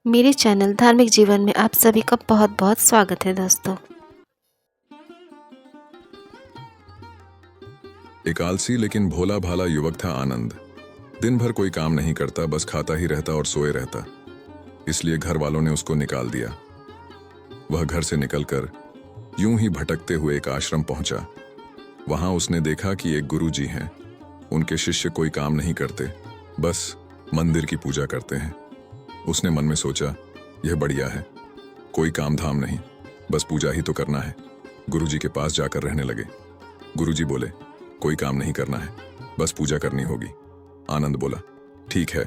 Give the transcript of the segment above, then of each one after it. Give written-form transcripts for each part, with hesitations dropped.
मेरे चैनल धार्मिक जीवन में आप सभी का बहुत बहुत स्वागत है दोस्तों। एक आलसी लेकिन भोला भाला युवक था आनंद। दिन भर कोई काम नहीं करता, बस खाता ही रहता और सोए रहता। इसलिए घर वालों ने उसको निकाल दिया। वह घर से निकलकर यूं ही भटकते हुए एक आश्रम पहुंचा। वहां उसने देखा कि एक गुरुजी हैं। उनके शिष्य कोई काम नहीं करते, बस मंदिर की पूजा करते हैं। उसने मन में सोचा, यह बढ़िया है, कोई काम धाम नहीं, बस पूजा ही तो करना है। गुरुजी के पास जाकर रहने लगे। गुरुजी बोले, कोई काम नहीं करना है, बस पूजा करनी होगी। आनंद बोला, ठीक है,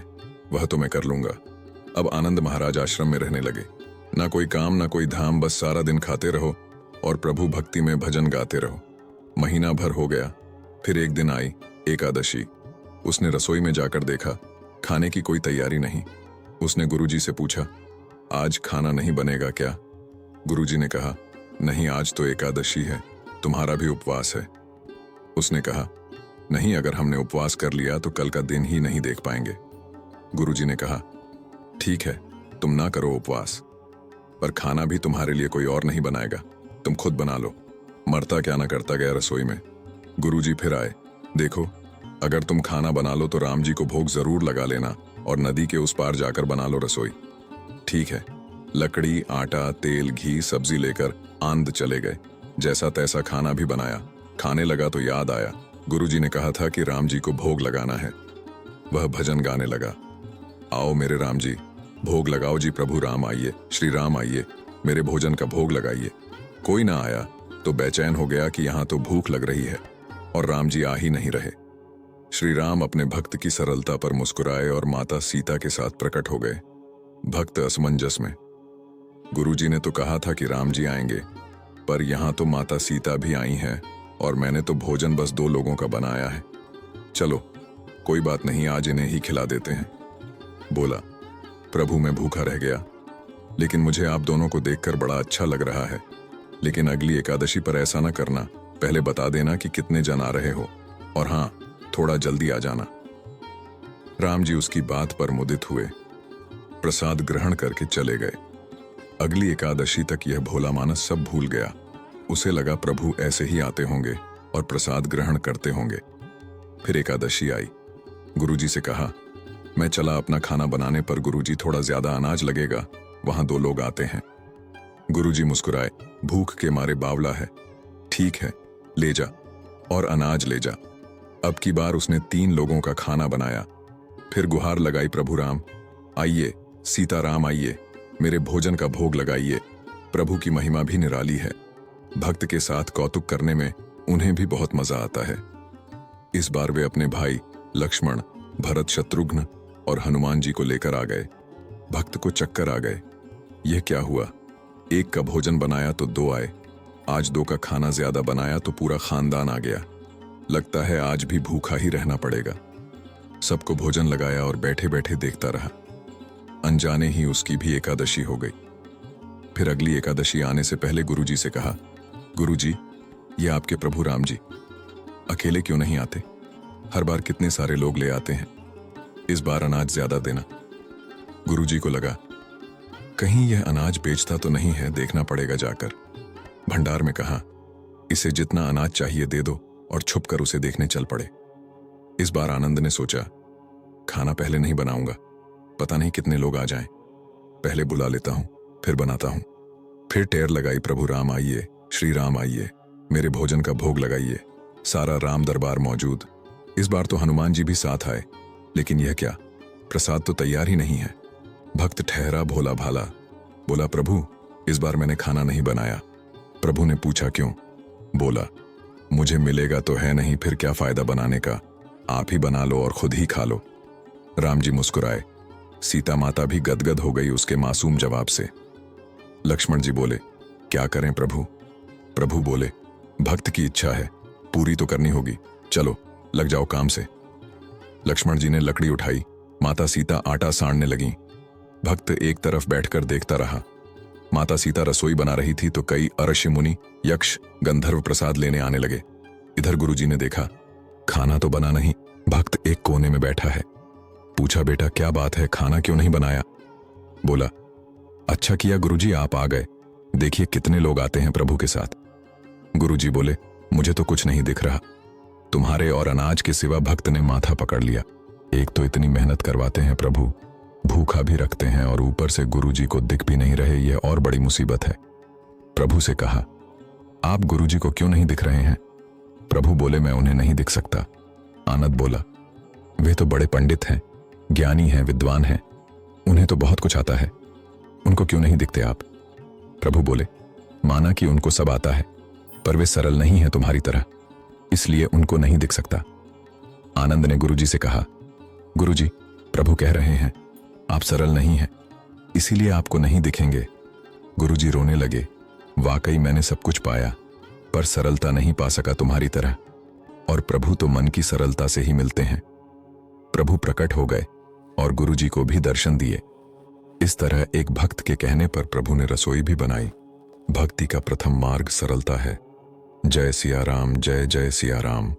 वह तो मैं कर लूंगा। अब आनंद महाराज आश्रम में रहने लगे। ना कोई काम ना कोई धाम, बस सारा दिन खाते रहो और प्रभु भक्ति में भजन गाते रहो। महीना भर हो गया। फिर एक दिन आई एकादशी। उसने रसोई में जाकर देखा, खाने की कोई तैयारी नहीं। उसने गुरुजी से पूछा, आज खाना नहीं बनेगा क्या? गुरुजी ने कहा, नहीं, आज तो एकादशी है, तुम्हारा भी उपवास है। उसने कहा, नहीं, अगर हमने उपवास कर लिया तो कल का दिन ही नहीं देख पाएंगे। गुरुजी ने कहा, ठीक है, तुम ना करो उपवास, पर खाना भी तुम्हारे लिए कोई और नहीं बनाएगा, तुम खुद बना लो। मरता क्या ना करता गया रसोई में। गुरुजी फिर आए, देखो, अगर तुम खाना बना लो तो राम जी को भोग जरूर लगा लेना और नदी के उस पार जाकर बना लो रसोई। ठीक है। लकड़ी, आटा, तेल, घी, सब्जी लेकर आंध चले गए। जैसा तैसा खाना भी बनाया। खाने लगा तो याद आया, गुरुजी ने कहा था कि राम जी को भोग लगाना है। वह भजन गाने लगा, आओ मेरे राम जी, भोग लगाओ जी, प्रभु राम आइए, श्री राम आइए, मेरे भोजन का भोग लगाइए। कोई ना आया तो बेचैन हो गया कि यहाँ तो भूख लग रही है और राम जी आ ही नहीं रहे। श्री राम अपने भक्त की सरलता पर मुस्कुराए और माता सीता के साथ प्रकट हो गए। भक्त असमंजस में। गुरुजी ने तो कहा था कि राम जी आएंगे, पर यहाँ तो माता सीता भी आई हैं और मैंने तो भोजन बस 2 लोगों का बनाया है। चलो, कोई बात नहीं, आज इन्हें ही खिला देते हैं। बोला, प्रभु मैं भूखा रह गया, लेकिन मुझे आप दोनों को देखकर बड़ा अच्छा लग रहा है। लेकिन अगली एकादशी पर ऐसा ना करना, पहले बता देना कि कितने जन आ रहे हो, और हाँ, थोड़ा जल्दी आ जाना। राम जी उसकी बात पर मुदित हुए, प्रसाद ग्रहण करके चले गए। अगली एकादशी तक यह भोला मानस सब भूल गया। उसे लगा प्रभु ऐसे ही आते होंगे और प्रसाद ग्रहण करते होंगे। फिर एकादशी आई। गुरुजी से कहा, मैं चला अपना खाना बनाने, पर गुरुजी थोड़ा ज्यादा अनाज लगेगा, वहां 2 लोग आते हैं। गुरुजी मुस्कुराए, भूख के मारे बावला है, ठीक है, ले जा और अनाज ले जा। अब की बार उसने 3 लोगों का खाना बनाया। फिर गुहार लगाई, प्रभु राम आइए, सीताराम आइए, मेरे भोजन का भोग लगाइए। प्रभु की महिमा भी निराली है। भक्त के साथ कौतुक करने में उन्हें भी बहुत मजा आता है। इस बार वे अपने भाई लक्ष्मण, भरत, शत्रुघ्न और हनुमान जी को लेकर आ गए। भक्त को चक्कर आ गए, यह क्या हुआ? एक का भोजन बनाया तो 2 आए, आज 2 का खाना ज्यादा बनाया तो पूरा खानदान आ गया। लगता है आज भी भूखा ही रहना पड़ेगा। सबको भोजन लगाया और बैठे बैठे देखता रहा। अनजाने ही उसकी भी एकादशी हो गई। फिर अगली एकादशी आने से पहले गुरुजी से कहा, गुरुजी, ये आपके प्रभु राम जी अकेले क्यों नहीं आते? हर बार कितने सारे लोग ले आते हैं, इस बार अनाज ज्यादा देना। गुरुजी को लगा, कहीं यह अनाज बेचता तो नहीं है, देखना पड़ेगा जाकर। भंडार में कहा, इसे जितना अनाज चाहिए दे दो, और छुपकर उसे देखने चल पड़े। इस बार आनंद ने सोचा, खाना पहले नहीं बनाऊंगा, पता नहीं कितने लोग आ जाएं, पहले बुला लेता हूं, फिर बनाता हूं। फिर टेर लगाई, प्रभु राम आइए, श्री राम आइए, मेरे भोजन का भोग लगाइए। सारा राम दरबार मौजूद। इस बार तो हनुमान जी भी साथ आए, लेकिन यह क्या, प्रसाद तो तैयार ही नहीं है। भक्त ठहरा भोला भाला, बोला, प्रभु इस बार मैंने खाना नहीं बनाया। प्रभु ने पूछा, क्यों? बोला, मुझे मिलेगा तो है नहीं, फिर क्या फायदा बनाने का, आप ही बना लो और खुद ही खा लो। राम जी मुस्कुराए। सीता माता भी गदगद हो गई उसके मासूम जवाब से। लक्ष्मण जी बोले, क्या करें प्रभु? प्रभु बोले, भक्त की इच्छा है, पूरी तो करनी होगी, चलो लग जाओ काम से। लक्ष्मण जी ने लकड़ी उठाई, माता सीता आटा सानने लगी। भक्त एक तरफ बैठकर देखता रहा। माता सीता रसोई बना रही थी तो कई अर्षि मुनि, यक्ष, गंधर्व प्रसाद लेने आने लगे। इधर गुरुजी ने देखा, खाना तो बना नहीं, भक्त एक कोने में बैठा है। पूछा, बेटा क्या बात है, खाना क्यों नहीं बनाया? बोला, अच्छा किया गुरुजी आप आ गए, देखिए कितने लोग आते हैं प्रभु के साथ। गुरुजी बोले, मुझे तो कुछ नहीं दिख रहा, तुम्हारे और अनाज के सिवा भक्त ने माथा पकड़ लिया। एक तो इतनी मेहनत करवाते हैं प्रभु, भूखा भी रखते हैं और ऊपर से गुरुजी को दिख भी नहीं रहे, यह और बड़ी मुसीबत है। प्रभु से कहा, आप गुरुजी को क्यों नहीं दिख रहे हैं? प्रभु बोले, मैं उन्हें नहीं दिख सकता। आनंद बोला, वे तो बड़े पंडित हैं, ज्ञानी हैं, विद्वान हैं, उन्हें तो बहुत कुछ आता है, उनको क्यों नहीं दिखते आप? प्रभु बोले, माना कि उनको सब आता है, पर वे सरल नहीं है तुम्हारी तरह, इसलिए उनको नहीं दिख सकता। आनंद ने गुरुजी से कहा, गुरुजी, प्रभु कह रहे हैं आप सरल नहीं हैं, इसीलिए आपको नहीं दिखेंगे। गुरुजी रोने लगे, वाकई मैंने सब कुछ पाया, पर सरलता नहीं पा सका तुम्हारी तरह, और प्रभु तो मन की सरलता से ही मिलते हैं। प्रभु प्रकट हो गए और गुरुजी को भी दर्शन दिए। इस तरह एक भक्त के कहने पर प्रभु ने रसोई भी बनाई। भक्ति का प्रथम मार्ग सरलता है। जय सिया राम, जय जय सिया राम।